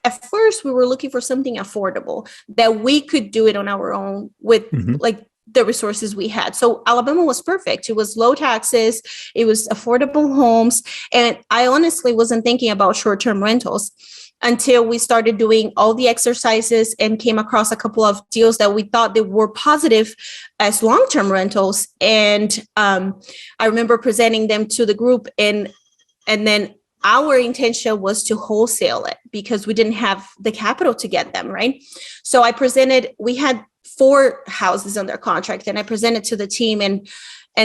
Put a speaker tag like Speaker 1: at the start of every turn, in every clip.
Speaker 1: at first we were looking for something affordable that we could do it on our own with like the resources we had. So Alabama was perfect. It was low taxes. It was affordable homes. And I honestly wasn't thinking about short-term rentals until we started doing all the exercises and came across a couple of deals that we thought they were positive as long-term rentals. And I remember presenting them to the group, and then our intention was to wholesale it because we didn't have the capital to get them, right? So we had 4 houses under contract, and I presented to the team, and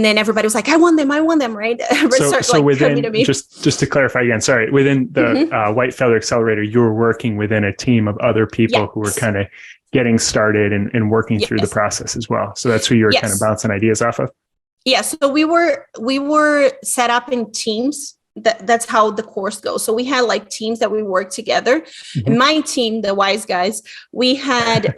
Speaker 1: then everybody was like, I want them, right?
Speaker 2: So within, just to clarify again, sorry, within the White Feather Accelerator, you were working within a team of other people who were kind of getting started and working through the process as well. So that's who you were kind of bouncing ideas off of?
Speaker 1: Yeah, so we were set up in teams. That's how the course goes. So we had like teams that we worked together. And my team, the wise guys, we had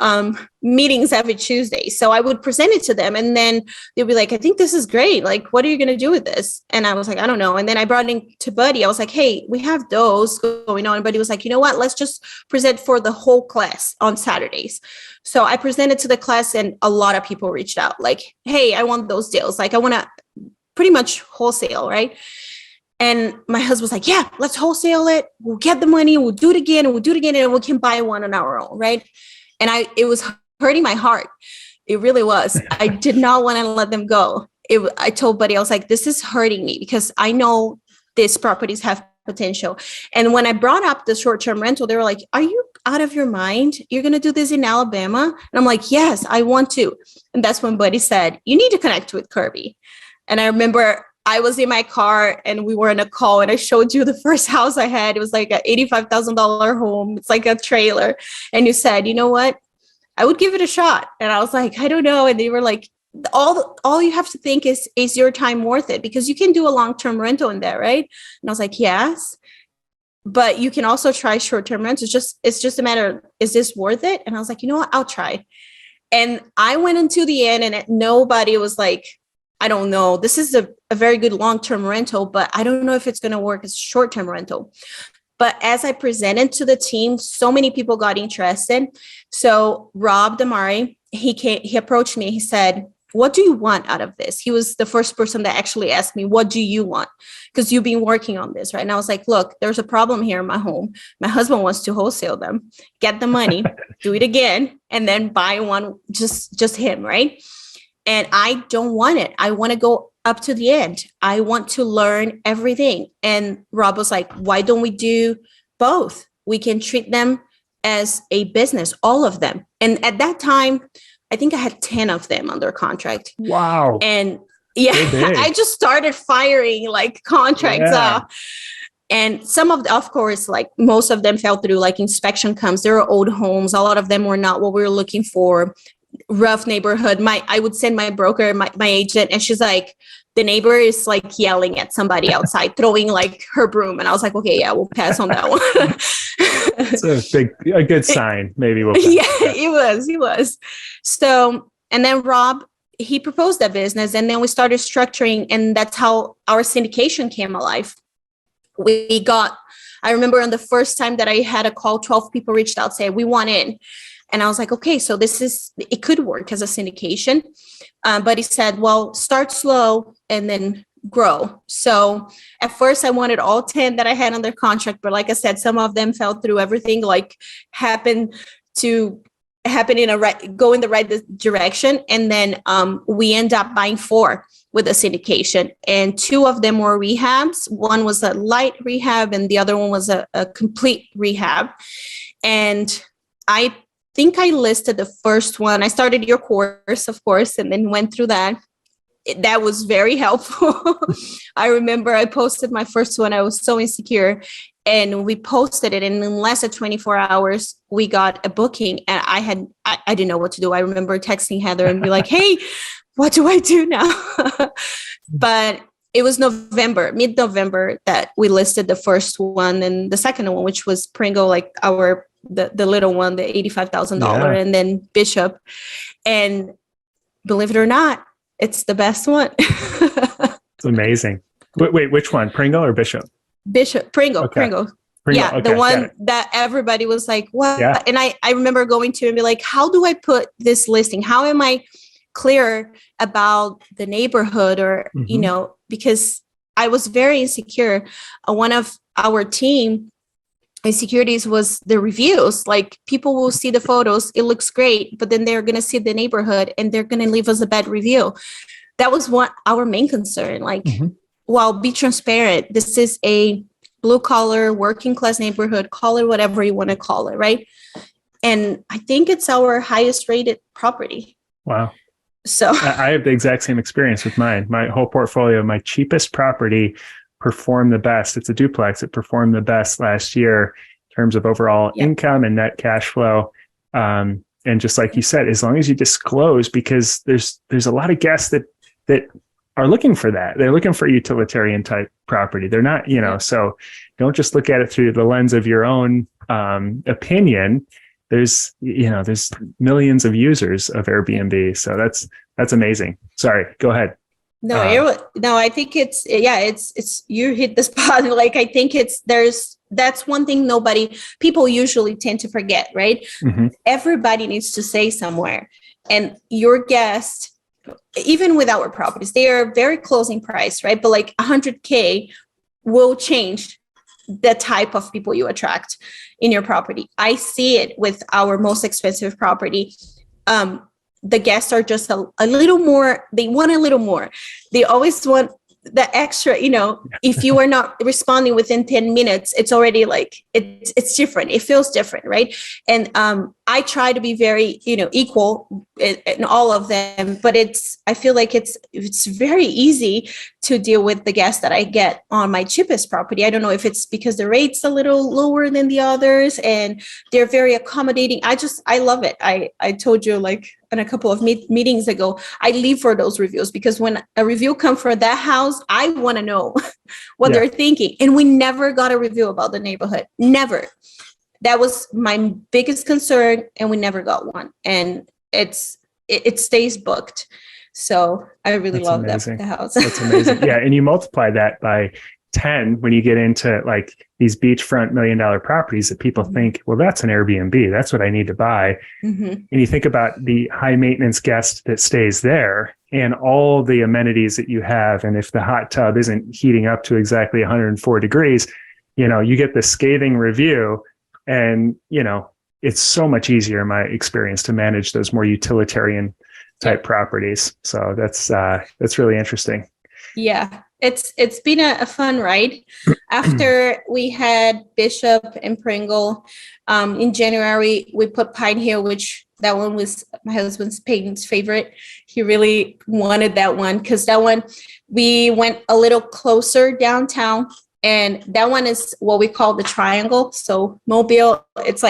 Speaker 1: meetings every Tuesday. So I would present it to them, and then they'd be like, I think this is great. Like, what are you going to do with this? And I was like, I don't know. And then I brought in to Buddy. I was like, hey, we have those going on. And Buddy was like, you know what? Let's just present for the whole class on Saturdays. So I presented to the class, and a lot of people reached out like, hey, I want those deals. Like, I want to pretty much wholesale, right? And my husband was like, yeah, let's wholesale it. We'll get the money. We'll do it again. And we can buy one on our own. Right. And it was hurting my heart. It really was. I did not want to let them go. I told Buddy, I was like, this is hurting me because I know these properties have potential. And when I brought up the short-term rental, they were like, are you out of your mind? You're going to do this in Alabama? And I'm like, yes, I want to. And that's when Buddy said, you need to connect with Kirby. And I remember I was in my car and we were in a call, and I showed you the first house I had. It was like an $85,000 home. It's like a trailer. And you said, you know what? I would give it a shot. And I was like, I don't know. And they were like, all you have to think is your time worth it? Because you can do a long-term rental in there, right? And I was like, yes, but you can also try short-term rentals. It's just a matter of, is this worth it? And I was like, you know what? I'll try. And I went into the end, and nobody was like, I don't know. This is a very good long-term rental, but I don't know if it's going to work as a short-term rental. But as I presented to the team, so many people got interested. So Rob Damari, he approached me. He said, what do you want out of this? He was the first person that actually asked me, what do you want? Because you've been working on this, right? And I was like, look, there's a problem here in my home. My husband wants to wholesale them, get the money, do it again, and then buy one, just him, right? And I don't want it. I want to go up to the end. I want to learn everything. And Rob was like, why don't we do both? We can treat them as a business, all of them. And at that time, I think I had 10 of them under contract.
Speaker 2: Wow.
Speaker 1: And yeah, I just started firing like contracts out. And some of course, like most of them fell through, like inspection comes, there are old homes. A lot of them were not what we were looking for. Rough neighborhood. I would send my broker, my agent, and she's like, the neighbor is like yelling at somebody outside, throwing like her broom. And I was like, okay, yeah, we'll pass on that one.
Speaker 2: It's a good sign. Maybe we'll pass.
Speaker 1: Yeah, it was. So, and then Rob, he proposed that business, and then we started structuring, and that's how our syndication came alive. I remember on the first time that I had a call, 12 people reached out, saying, we want in. And I was like, okay, so it could work as a syndication. But he said, well, start slow and then grow. So at first I wanted all 10 that I had under contract. But like I said, some of them fell through. Everything like happened in go in the right direction. And then we end up buying 4 with a syndication. And 2 of them were rehabs. One was a light rehab and the other one was a complete rehab. And I think I listed the first one. I started your course, of course, and then went through that. That was very helpful. I remember I posted my first one. I was so insecure, and we posted it. And in less than 24 hours, we got a booking. And I didn't know what to do. I remember texting Heather and be like, hey, what do I do now? But it was mid-November that we listed the first one, and the second one, which was Pringle, like the little one, the $85,000, and then Bishop. And believe it or not, it's the best one.
Speaker 2: It's amazing. Wait, which one? Pringle or Bishop?
Speaker 1: Bishop, Pringle,
Speaker 2: okay.
Speaker 1: Pringle. Yeah,
Speaker 2: Okay,
Speaker 1: the one that everybody was like, what?
Speaker 2: Yeah.
Speaker 1: And I remember going to and be like, how do I put this listing? How am I clear about the neighborhood? Or, because I was very insecure. One of our team insecurities was the reviews. Like, people will see the photos, it looks great, but then they're going to see the neighborhood and they're going to leave us a bad review. That was our main concern. Like, well, be transparent. This is a blue collar, working class neighborhood, call it whatever you want to call it, right? And I think it's our highest rated property.
Speaker 2: Wow.
Speaker 1: So
Speaker 2: I have the exact same experience with mine. My whole portfolio, my cheapest property performed the best. It's a duplex. It performed the best last year in terms of overall income and net cash flow. And just like you said, as long as you disclose, because there's a lot of guests that are looking for that. They're looking for utilitarian type property. They're not, so don't just look at it through the lens of your own opinion. There's millions of users of Airbnb. So that's amazing. Sorry, go ahead.
Speaker 1: No, I think it's you hit the spot. Like, I think that's one thing people usually tend to forget, right? Everybody needs to stay somewhere. And your guest, even with our properties, they are very closing price, right? But like $100K will change the type of people you attract in your property. I see it with our most expensive property. The guests are just a little more, they want a little more. They always want the extra, if you are not responding within 10 minutes, it's already like, it's different. It feels different, right? And I try to be very, equal in all of them, but I feel like it's very easy to deal with the guests that I get on my cheapest property. I don't know if it's because the rate's a little lower than the others and they're very accommodating. I love it. I told you, like, in a couple of meetings ago, I leave for those reviews, because when a review comes for that house, I want to know what they're thinking. And we never got a review about the neighborhood. Never. That was my biggest concern, and we never got one. And it stays booked. So I really love the house.
Speaker 2: That's amazing. Yeah. And you multiply that by 10 when you get into like these beachfront $1 million properties that people think, well, that's an Airbnb. That's what I need to buy. And you think about the high maintenance guest that stays there and all the amenities that you have. And if the hot tub isn't heating up to exactly 104 degrees, you get the scathing review, and, it's so much easier in my experience to manage those more utilitarian type properties. So that's really interesting.
Speaker 1: Yeah. It's been a fun ride. After we had Bishop and Pringle, in January, we put Pine Hill, which that one was my husband's Peyton's favorite. He really wanted that one, because that one, we went a little closer downtown. And that one is what we call the triangle. So Mobile, it's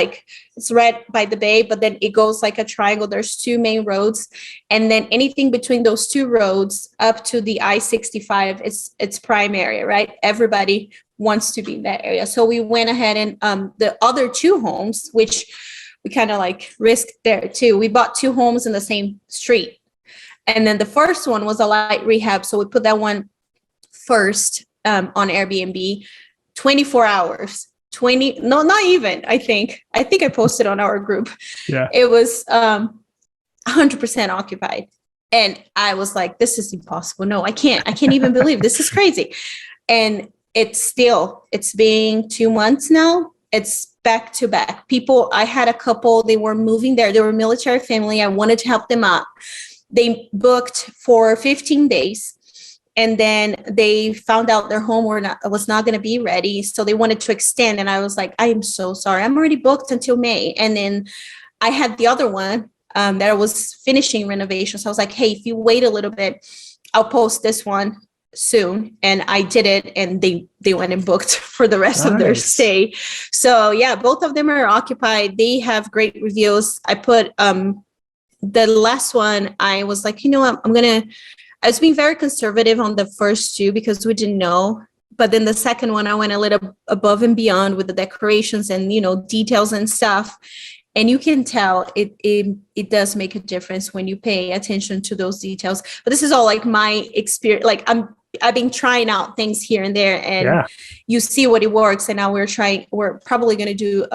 Speaker 1: right by the bay, but then it goes like a triangle. There's two main roads. And then anything between those two roads up to the I-65, it's prime area, right? Everybody wants to be in that area. So we went ahead and the other two homes, which we kind of like risked there too. We bought two homes in the same street. And then the first one was a light rehab. So we put that one first. On Airbnb, 24 hours, not even, I think I posted on our group. Yeah. It was 100% occupied. And I was like, this is impossible. No, I can't even believe this is crazy. And it's been 2 months now. It's back to back. I had a couple, they were moving there. They were a military family. I wanted to help them out. They booked for 15 days. And then they found out their home was not going to be ready. So they wanted to extend. And I was like, I am so sorry. I'm already booked until May. And then I had the other one that I was finishing renovations. So I was like, hey, if you wait a little bit, I'll post this one soon. And I did it. And they went and booked for the rest of their stay. So yeah, both of them are occupied. They have great reviews. I put the last one, I was like, I was being very conservative on the first two because we didn't know. But then the second one, I went a little above and beyond with the decorations and, details and stuff. And you can tell it does make a difference when you pay attention to those details. But this is all like my experience. Like I've been trying out things here and there, and
Speaker 2: Yeah.
Speaker 1: you see what it works. And now we're probably going to do,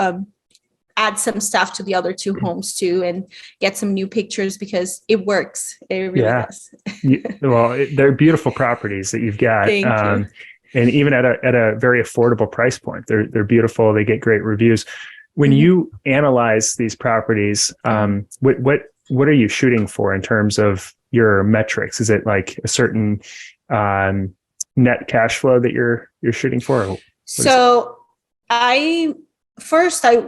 Speaker 1: add some stuff to the other two homes too, and get some new pictures because it works. It really does.
Speaker 2: Well, they're beautiful properties that you've got.
Speaker 1: Thank you.
Speaker 2: And even at a very affordable price point, they're beautiful. They get great reviews. When you analyze these properties, what are you shooting for in terms of your metrics? Is it like a certain net cash flow that you're shooting for?
Speaker 1: So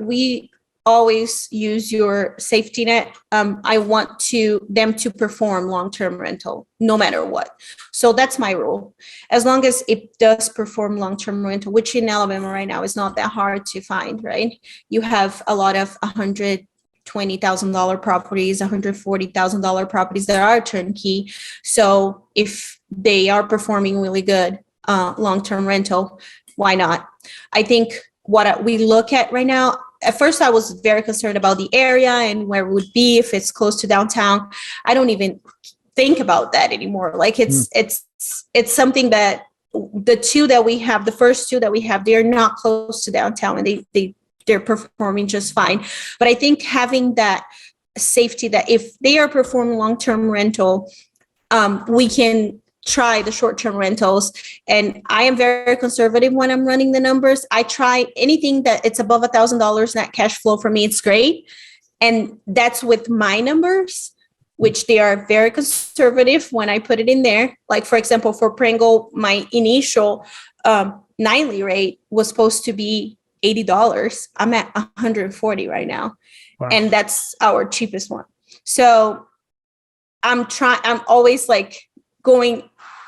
Speaker 1: we always use your safety net. I want them to perform long-term rental no matter what. So that's my rule. As long as it does perform long-term rental, which in Alabama right now is not that hard to find, right? You have a lot of $120,000 properties, $140,000 properties that are turnkey. So if they are performing really good long-term rental, why not? I think what we look at right now, at first I was very concerned about the area and where it would be if it's close to downtown. I don't even think about that anymore. Like it's something that the first two that we have, they're not close to downtown, and they're performing just fine. But I think having that safety that if they are performing long-term rental, we can try the short-term rentals. And I am very conservative when I'm running the numbers. I try anything that it's above $1,000 net cash flow. For me, it's great. And that's with my numbers, which they are very conservative when I put it in there. Like, for example, for Pringle, my initial nightly rate was supposed to be $80. I'm at $140 right now. Wow. And that's our cheapest one. So I'm always like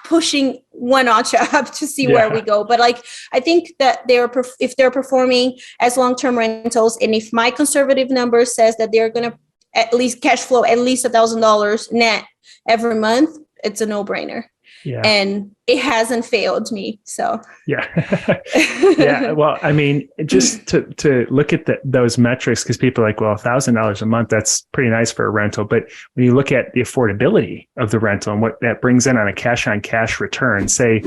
Speaker 1: pushing one notch up to see where we go. But like, I think that if they're performing as long-term rentals, and if my conservative number says that they're going to at least cash flow at least $1,000 net every month, it's a no-brainer. Yeah. And it hasn't failed me. So
Speaker 2: yeah. Well, I mean, just to look at those metrics, because people are like, well, $1,000 a month, that's pretty nice for a rental. But when you look at the affordability of the rental and what that brings in on a cash on cash return, say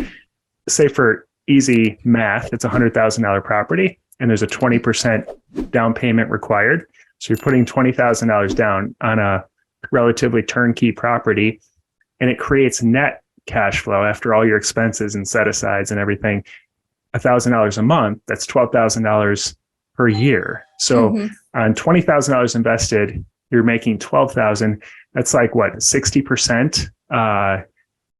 Speaker 2: for easy math, it's a $100,000 property and there's a 20% down payment required. So you're putting $20,000 down on a relatively turnkey property, and it creates net cash flow after all your expenses and set asides and everything, $1,000 a month. That's $12,000 per year. So on $20,000 invested, you're making $12,000. That's like what, 60%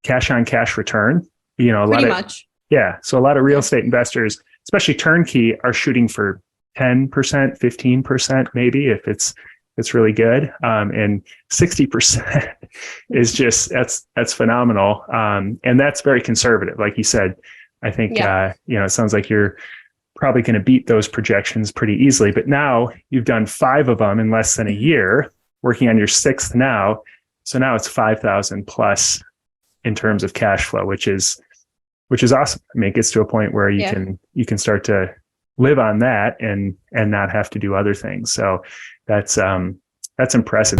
Speaker 2: cash on cash return. You know,
Speaker 1: pretty much.
Speaker 2: Yeah. So a lot of real estate investors, especially turnkey, are shooting for 10%, 15%, maybe if it's really good. And 60% is just, that's phenomenal. And that's very conservative. Like you said, I think, it sounds like you're probably going to beat those projections pretty easily, but now you've done 5 of them in less than a year, working on your 6th now. So now it's 5,000 plus in terms of cash flow, which is awesome. I mean, it gets to a point where you can start to live on that and not have to do other things. So that's impressive.